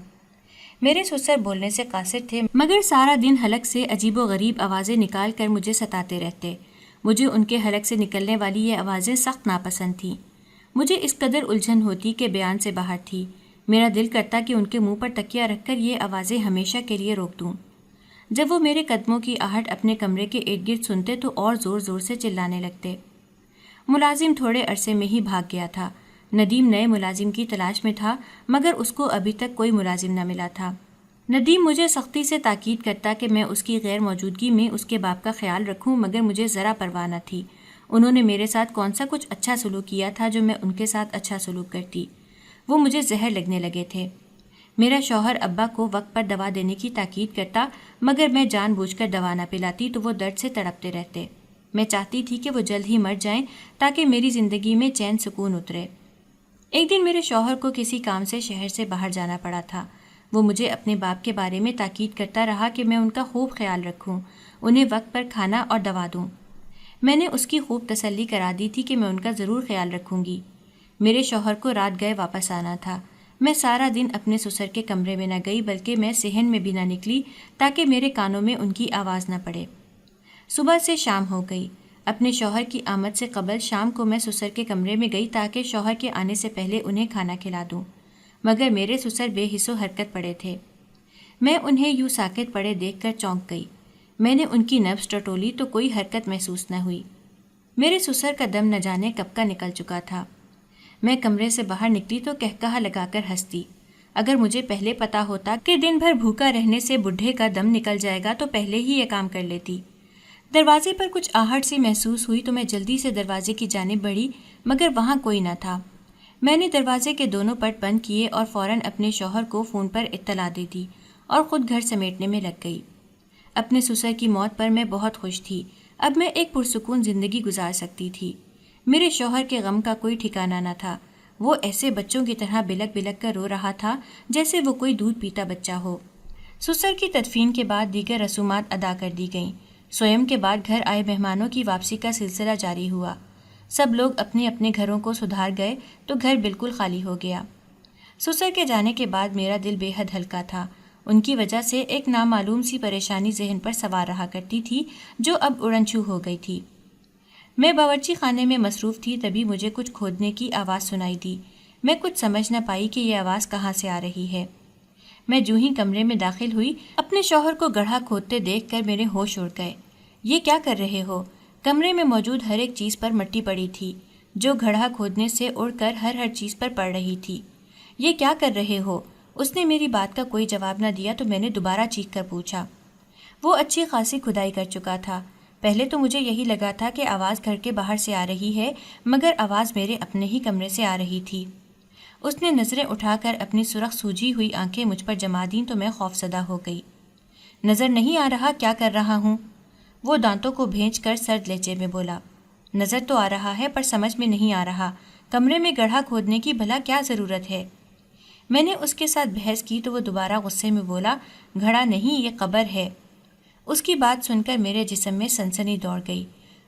میرے سسر بولنے سے قاصر تھے، مگر سارا دن حلق سے عجیب و غریب آوازیں نکال کر مجھے ستاتے رہتے۔ مجھے ان کے حلق سے نکلنے والی یہ آوازیں سخت ناپسند تھیں۔ مجھے اس قدر الجھن ہوتی کہ بیان سے باہر تھی۔ میرا دل کرتا کہ ان کے منہ پر تکیہ رکھ کر یہ آوازیں ہمیشہ کے لیے روک دوں۔ جب وہ میرے قدموں کی آہٹ اپنے کمرے کے ارد گرد سنتے تو اور زور زور سے چلانے لگتے۔ ملازم تھوڑے عرصے میں ہی بھاگ گیا تھا۔ ندیم نئے ملازم کی تلاش میں تھا، مگر اس کو ابھی تک کوئی ملازم نہ ملا تھا۔ ندیم مجھے سختی سے تاکید کرتا کہ میں اس کی غیر موجودگی میں اس کے باپ کا خیال رکھوں، مگر مجھے ذرا پرواہ نہ تھی۔ انہوں نے میرے ساتھ کون سا کچھ اچھا سلوک کیا تھا جو میں ان کے ساتھ اچھا سلوک کرتی؟ وہ مجھے زہر لگنے لگے تھے۔ میرا شوہر ابا کو وقت پر دوا دینے کی تاکید کرتا، مگر میں جان بوجھ کر دوا نہ پلاتی تو وہ درد سے تڑپتے رہتے۔ میں چاہتی تھی کہ وہ جلد ہی مر جائیں تاکہ میری زندگی میں چین سکون اترے۔ ایک دن میرے شوہر کو کسی کام سے شہر سے باہر جانا پڑا تھا۔ وہ مجھے اپنے باپ کے بارے میں تاکید کرتا رہا کہ میں ان کا خوب خیال رکھوں، انہیں وقت پر کھانا اور دوا دوں۔ میں نے اس کی خوب تسلی کرا دی تھی کہ میں ان کا ضرور خیال رکھوں گی۔ میرے شوہر کو رات گئے واپس آنا تھا۔ میں سارا دن اپنے سسر کے کمرے میں نہ گئی بلکہ میں صحن میں بھی نہ نکلی تاکہ میرے کانوں میں ان کی آواز نہ پڑے۔ صبح سے شام ہو گئی۔ اپنے شوہر کی آمد سے قبل شام کو میں سسر کے کمرے میں گئی تاکہ شوہر کے آنے سے پہلے انہیں کھانا کھلا دوں، مگر میرے سسر بے حس و حرکت پڑے تھے۔ میں انہیں یوں ساکت پڑے دیکھ کر چونک گئی۔ میں نے ان کی نبض ٹٹولی تو کوئی حرکت محسوس نہ ہوئی۔ میرے سسر کا دم نہ جانے کب کا نکل چکا تھا۔ میں کمرے سے باہر نکلی تو کہکہا لگا کر ہنستی۔ اگر مجھے پہلے پتا ہوتا کہ دن بھر بھوکا رہنے سے بڈھے کا دم نکل جائے گا تو پہلے ہی یہ کام کر لیتی۔ دروازے پر کچھ آہٹ سی محسوس ہوئی تو میں جلدی سے دروازے کی جانب بڑھی، مگر وہاں کوئی نہ تھا۔ میں نے دروازے کے دونوں پٹ بند کیے اور فوراً اپنے شوہر کو فون پر اطلاع دے دی اور خود گھر سمیٹنے میں لگ گئی۔ اپنے سسر کی موت پر میں بہت خوش تھی۔ اب میں ایک پرسکون زندگی گزار سکتی تھی۔ میرے شوہر کے غم کا کوئی ٹھکانہ نہ تھا۔ وہ ایسے بچوں کی طرح بلک بلک کر رو رہا تھا جیسے وہ کوئی دودھ پیتا بچہ ہو۔ سسر کی تدفین کے بعد دیگر رسومات ادا کر دی گئیں۔ سویم کے بعد گھر آئے مہمانوں کی واپسی کا سلسلہ جاری ہوا۔ سب لوگ اپنے اپنے گھروں کو سدھار گئے تو گھر بالکل خالی ہو گیا۔ سسر کے جانے کے بعد میرا دل بے حد ہلکا تھا۔ ان کی وجہ سے ایک نامعلوم سی پریشانی ذہن پر سوار رہا کرتی تھی جو اب اڑن چھو ہو گئی تھی۔ میں باورچی خانے میں مصروف تھی، تبھی مجھے کچھ کھودنے کی آواز سنائی دی۔ میں کچھ سمجھ نہ پائی کہ یہ آواز کہاں سے آ رہی ہے۔ میں جو ہی کمرے میں داخل ہوئی، اپنے شوہر کو گڑھا کھودتے دیکھ کر میرے ہوش اڑ گئے۔ یہ کیا کر رہے ہو؟ کمرے میں موجود ہر ایک چیز پر مٹی پڑی تھی جو گڑھا کھودنے سے اڑ کر ہر چیز پر پڑ رہی تھی۔ یہ کیا کر رہے ہو؟ اس نے میری بات کا کوئی جواب نہ دیا تو میں نے دوبارہ چیخ کر پوچھا۔ وہ اچھی خاصی کھدائی کر چکا تھا۔ پہلے تو مجھے یہی لگا تھا کہ آواز گھر کے باہر سے آ رہی ہے، مگر آواز میرے اپنے ہی کمرے سے آ رہی تھی۔ اس نے نظریں اٹھا کر اپنی سرخ سوجی ہوئی آنکھیں مجھ پر جما دیں تو میں خوفزدہ ہو گئی۔ نظر نہیں آ رہا کیا کر رہا ہوں؟ وہ دانتوں کو بھینچ کر سرد لہجے میں بولا۔ نظر تو آ رہا ہے پر سمجھ میں نہیں آ رہا، کمرے میں گڑھا کھودنے کی بھلا کیا ضرورت ہے؟ میں نے اس کے ساتھ بحث کی تو وہ دوبارہ غصے میں بولا، گھڑا نہیں یہ قبر ہے۔ اس کی بات سن کر میرے جسم میں سنسنی دوڑ گئی۔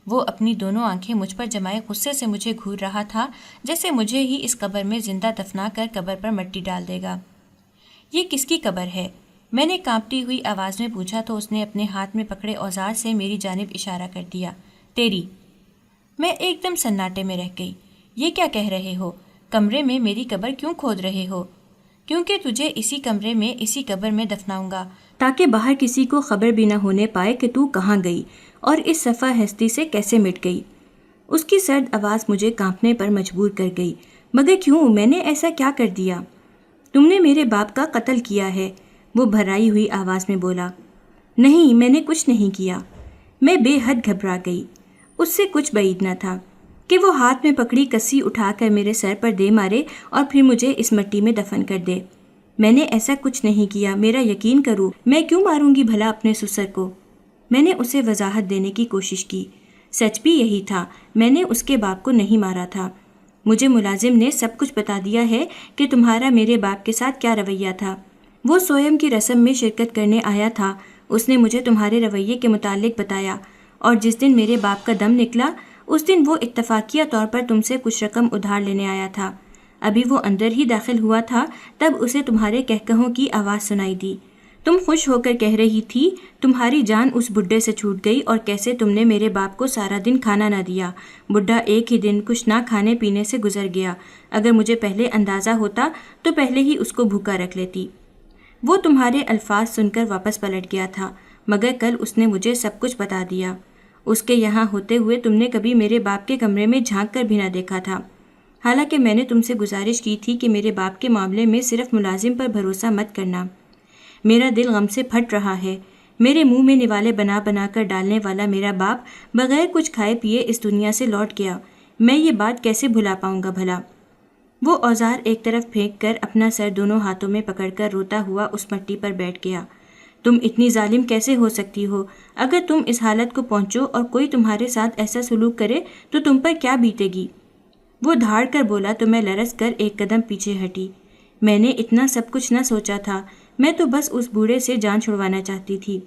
وہ اپنی دونوں آنکھیں مجھ پر جمائے غصے سے مجھے گھور رہا تھا جیسے مجھے ہی اس قبر میں زندہ دفنا کر قبر پر مٹی ڈال دے گا۔ یہ کس کی قبر ہے؟ میں نے کانپتی ہوئی آواز میں پوچھا تو اس نے اپنے ہاتھ میں پکڑے اوزار سے میری جانب اشارہ کر دیا۔ تیری۔ میں ایک دم سناٹے میں رہ گئی۔ یہ کیا کہہ رہے ہو؟ کمرے میں میری قبر کیوں کھود رہے ہو؟ کیونکہ تجھے اسی کمرے میں اسی قبر میں دفناؤں گا تاکہ باہر کسی کو خبر بھی نہ ہونے پائے کہ تو کہاں گئی اور اس صفحہ ہستی سے کیسے مٹ گئی۔ اس کی سرد آواز مجھے کانپنے پر مجبور کر گئی۔ مگر کیوں؟ میں نے ایسا کیا کر دیا؟ تم نے میرے باپ کا قتل کیا ہے، وہ بھرائی ہوئی آواز میں بولا۔ نہیں، میں نے کچھ نہیں کیا۔ میں بے حد گھبرا گئی۔ اس سے کچھ بعید نہ تھا کہ وہ ہاتھ میں پکڑی کسی اٹھا کر میرے سر پر دے مارے اور پھر مجھے اس مٹی میں دفن کر دے۔ میں نے ایسا کچھ نہیں کیا، میرا یقین کرو۔ میں کیوں ماروں گی بھلا اپنے سسر کو؟ میں نے اسے وضاحت دینے کی کوشش کی۔ سچ بھی یہی تھا، میں نے اس کے باپ کو نہیں مارا تھا۔ مجھے ملازم نے سب کچھ بتا دیا ہے کہ تمہارا میرے باپ کے ساتھ کیا رویہ تھا۔ وہ سویم کی رسم میں شرکت کرنے آیا تھا، اس نے مجھے تمہارے رویے کے متعلق بتایا، اور جس دن میرے باپ کا دم نکلا اس دن وہ اتفاقیہ طور پر تم سے کچھ رقم ادھار لینے آیا تھا۔ ابھی وہ اندر ہی داخل ہوا تھا تب اسے تمہارے کہکہوں کی آواز سنائی دی۔ تم خوش ہو کر کہہ رہی تھی تمہاری جان اس بڈھے سے چھوٹ گئی اور کیسے تم نے میرے باپ کو سارا دن کھانا نہ دیا۔ بڈھا ایک ہی دن کچھ نہ کھانے پینے سے گزر گیا، اگر مجھے پہلے اندازہ ہوتا تو پہلے ہی اس کو بھوکا رکھ لیتی۔ وہ تمہارے الفاظ سن کر واپس پلٹ گیا تھا، مگر کل اس نے مجھے سب کچھ بتا دیا۔ اس کے یہاں ہوتے ہوئے تم نے کبھی میرے باپ کے کمرے میں جھانک کر بھی نہ دیکھا تھا، حالانکہ میں نے تم سے گزارش کی تھی کہ میرے باپ کے معاملے میں صرف ملازم پر بھروسہ مت کرنا۔ میرا دل غم سے پھٹ رہا ہے۔ میرے منہ میں نوالے بنا بنا کر ڈالنے والا میرا باپ بغیر کچھ کھائے پیے اس دنیا سے لوٹ گیا۔ میں یہ بات کیسے بھلا پاؤں گا بھلا؟ وہ اوزار ایک طرف پھینک کر اپنا سر دونوں ہاتھوں میں پکڑ کر روتا ہوا اس مٹی پر بیٹھ گیا۔ تم اتنی ظالم کیسے ہو سکتی ہو؟ اگر تم اس حالت کو پہنچو اور کوئی تمہارے ساتھ ایسا سلوک کرے تو تم پر کیا بیتے گی؟ وہ دھاڑ کر بولا تو میں لرز کر ایک قدم پیچھے ہٹی۔ میں نے اتنا سب کچھ نہ سوچا تھا، میں تو بس اس بوڑھے سے جان چھڑوانا چاہتی تھی۔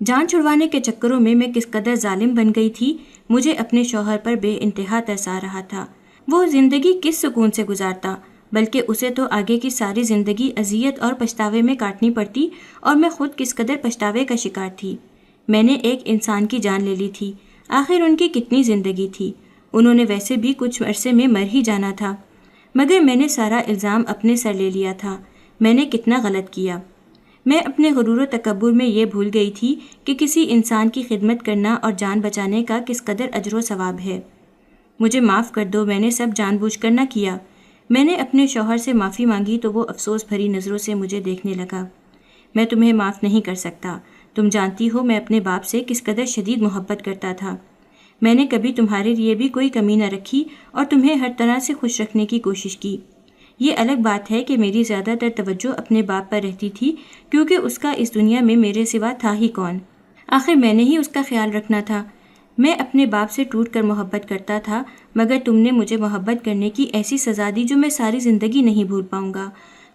جان چھڑوانے کے چکروں میں کس قدر ظالم بن گئی تھی۔ مجھے اپنے شوہر پر بے انتہا ترس آ رہا تھا۔ وہ زندگی کس سکون سے گزارتا، بلکہ اسے تو آگے کی ساری زندگی اذیت اور پچھتاوے میں کاٹنی پڑتی، اور میں خود کس قدر پچھتاوے کا شکار تھی۔ میں نے ایک انسان کی جان لے لی تھی، آخر ان کی کتنی زندگی تھی، انہوں نے ویسے بھی کچھ عرصے میں مر ہی جانا تھا، مگر میں نے سارا الزام اپنے سر لے لیا تھا۔ میں نے کتنا غلط کیا۔ میں اپنے غرور و تکبر میں یہ بھول گئی تھی کہ کسی انسان کی خدمت کرنا اور جان بچانے کا کس قدر اجر و ثواب ہے۔ مجھے معاف کر دو، میں نے سب جان بوجھ کر نہ کیا۔ میں نے اپنے شوہر سے معافی مانگی تو وہ افسوس بھری نظروں سے مجھے دیکھنے لگا۔ میں تمہیں معاف نہیں کر سکتا، تم جانتی ہو میں اپنے باپ سے کس قدر شدید محبت کرتا تھا۔ میں نے کبھی تمہارے لیے بھی کوئی کمی نہ رکھی اور تمہیں ہر طرح سے خوش رکھنے کی کوشش کی۔ یہ الگ بات ہے کہ میری زیادہ تر توجہ اپنے باپ پر رہتی تھی، کیونکہ اس کا اس دنیا میں میرے سوا تھا ہی کون؟ آخر میں نے ہی اس کا خیال رکھنا تھا۔ میں اپنے باپ سے ٹوٹ کر محبت کرتا تھا، مگر تم نے مجھے محبت کرنے کی ایسی سزا دی جو میں ساری زندگی نہیں بھول پاؤں گا۔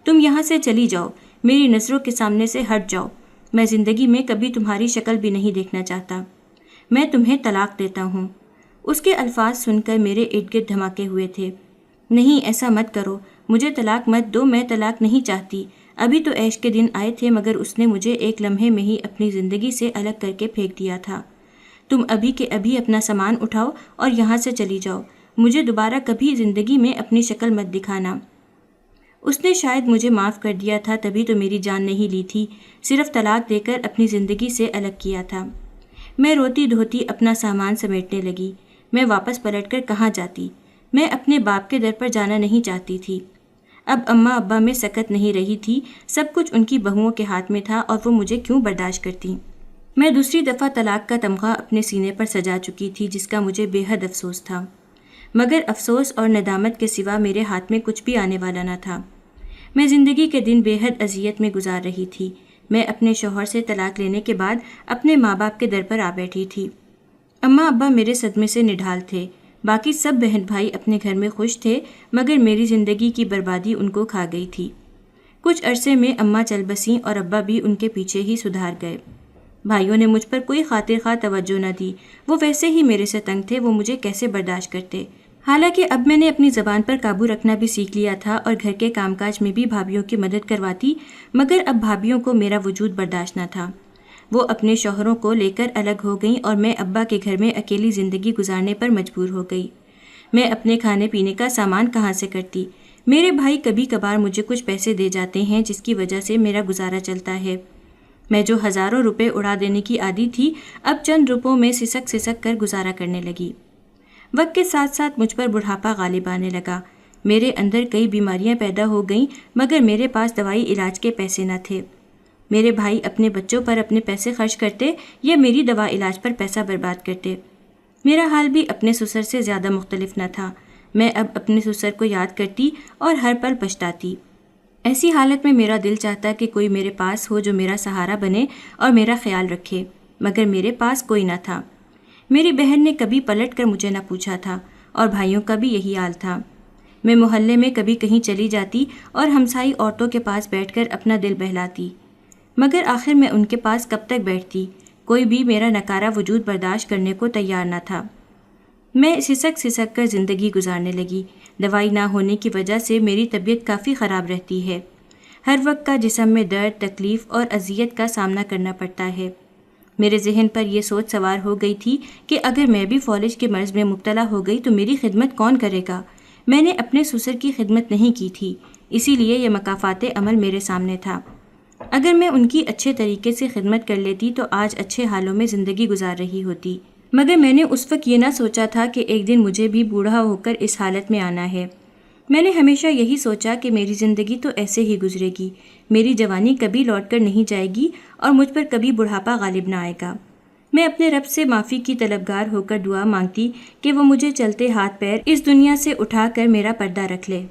تم یہاں سے چلی جاؤ، میری نظروں کے سامنے سے ہٹ جاؤ۔ میں زندگی میں کبھی تمہاری شکل بھی نہیں دیکھنا چاہتا۔ میں تمہیں طلاق دیتا ہوں۔ اس کے الفاظ سن کر میرے ارد گرد دھماکے ہوئے تھے۔ نہیں، ایسا مت کرو، مجھے طلاق مت دو، میں طلاق نہیں چاہتی۔ ابھی تو عیش کے دن آئے تھے، مگر اس نے مجھے ایک لمحے میں ہی اپنی زندگی سے الگ کر کے پھینک دیا تھا۔ تم ابھی کے ابھی اپنا سامان اٹھاؤ اور یہاں سے چلی جاؤ، مجھے دوبارہ کبھی زندگی میں اپنی شکل مت دکھانا۔ اس نے شاید مجھے معاف کر دیا تھا، تبھی تو میری جان نہیں لی تھی، صرف طلاق دے کر اپنی زندگی سے الگ کیا تھا۔ میں روتی دھوتی اپنا سامان سمیٹنے لگی۔ میں واپس پلٹ کر کہاں جاتی؟ میں اپنے باپ کے در پر جانا نہیں چاہتی تھی۔ اب اماں ابا میں سکت نہیں رہی تھی، سب کچھ ان کی بہوؤں کے ہاتھ میں تھا، اور وہ مجھے کیوں برداشت کرتی؟ میں دوسری دفعہ طلاق کا تمغہ اپنے سینے پر سجا چکی تھی، جس کا مجھے بے حد افسوس تھا، مگر افسوس اور ندامت کے سوا میرے ہاتھ میں کچھ بھی آنے والا نہ تھا۔ میں زندگی کے دن بے حد اذیت میں گزار رہی تھی۔ میں اپنے شوہر سے طلاق لینے کے بعد اپنے ماں باپ کے در پر آ بیٹھی تھی۔ اماں ابا میرے صدمے سے نڈھال تھے، باقی سب بہن بھائی اپنے گھر میں خوش تھے، مگر میری زندگی کی بربادی ان کو کھا گئی تھی۔ کچھ عرصے میں اماں چل بسیں اور ابا بھی ان کے پیچھے ہی سدھار گئے۔ بھائیوں نے مجھ پر کوئی خاطر خواہ توجہ نہ دی، وہ ویسے ہی میرے سے تنگ تھے، وہ مجھے کیسے برداشت کرتے؟ حالانکہ اب میں نے اپنی زبان پر قابو رکھنا بھی سیکھ لیا تھا اور گھر کے کام کاج میں بھی بھابھیوں کی مدد کرواتی، مگر اب بھابھیوں کو میرا وجود برداشت نہ تھا۔ وہ اپنے شوہروں کو لے کر الگ ہو گئیں اور میں ابا کے گھر میں اکیلی زندگی گزارنے پر مجبور ہو گئی۔ میں اپنے کھانے پینے کا سامان کہاں سے کرتی؟ میرے بھائی کبھی کبھار مجھے کچھ پیسے دے جاتے ہیں، جس کی وجہ سے میرا گزارا چلتا ہے۔ میں جو ہزاروں روپے اڑا دینے کی عادی تھی، اب چند روپوں میں سسک سسک کر گزارا کرنے لگی۔ وقت کے ساتھ ساتھ مجھ پر بڑھاپا غالب آنے لگا۔ میرے اندر کئی بیماریاں پیدا ہو گئیں، مگر میرے پاس دوائی علاج کے پیسے نہ تھے۔ میرے بھائی اپنے بچوں پر اپنے پیسے خرچ کرتے یا میری دوا علاج پر پیسہ برباد کرتے۔ میرا حال بھی اپنے سسر سے زیادہ مختلف نہ تھا۔ میں اب اپنے سسر کو یاد کرتی اور ہر پل پچھتاتی۔ ایسی حالت میں میرا دل چاہتا کہ کوئی میرے پاس ہو جو میرا سہارا بنے اور میرا خیال رکھے، مگر میرے پاس کوئی نہ تھا۔ میری بہن نے کبھی پلٹ کر مجھے نہ پوچھا تھا، اور بھائیوں کا بھی یہی حال تھا۔ میں محلے میں کبھی کہیں چلی جاتی اور ہمسائی عورتوں کے پاس بیٹھ کر اپنا دل بہلاتی، مگر آخر میں ان کے پاس کب تک بیٹھتی؟ کوئی بھی میرا نکارا وجود برداشت کرنے کو تیار نہ تھا۔ میں سسک سسک کر زندگی گزارنے لگی۔ دوائی نہ ہونے کی وجہ سے میری طبیعت کافی خراب رہتی ہے۔ ہر وقت کا جسم میں درد، تکلیف اور اذیت کا سامنا کرنا پڑتا ہے۔ میرے ذہن پر یہ سوچ سوار ہو گئی تھی کہ اگر میں بھی فالج کے مرض میں مبتلا ہو گئی تو میری خدمت کون کرے گا؟ میں نے اپنے سسر کی خدمت نہیں کی تھی، اسی لیے یہ مکافات عمل میرے سامنے تھا۔ اگر میں ان کی اچھے طریقے سے خدمت کر لیتی تو آج اچھے حالوں میں زندگی گزار رہی ہوتی، مگر میں نے اس وقت یہ نہ سوچا تھا کہ ایک دن مجھے بھی بوڑھا ہو کر اس حالت میں آنا ہے۔ میں نے ہمیشہ یہی سوچا کہ میری زندگی تو ایسے ہی گزرے گی، میری جوانی کبھی لوٹ کر نہیں جائے گی اور مجھ پر کبھی بڑھاپا غالب نہ آئے گا۔ میں اپنے رب سے معافی کی طلبگار ہو کر دعا مانگتی کہ وہ مجھے چلتے ہاتھ پیر اس دنیا سے اٹھا کر میرا پردہ رکھ لے۔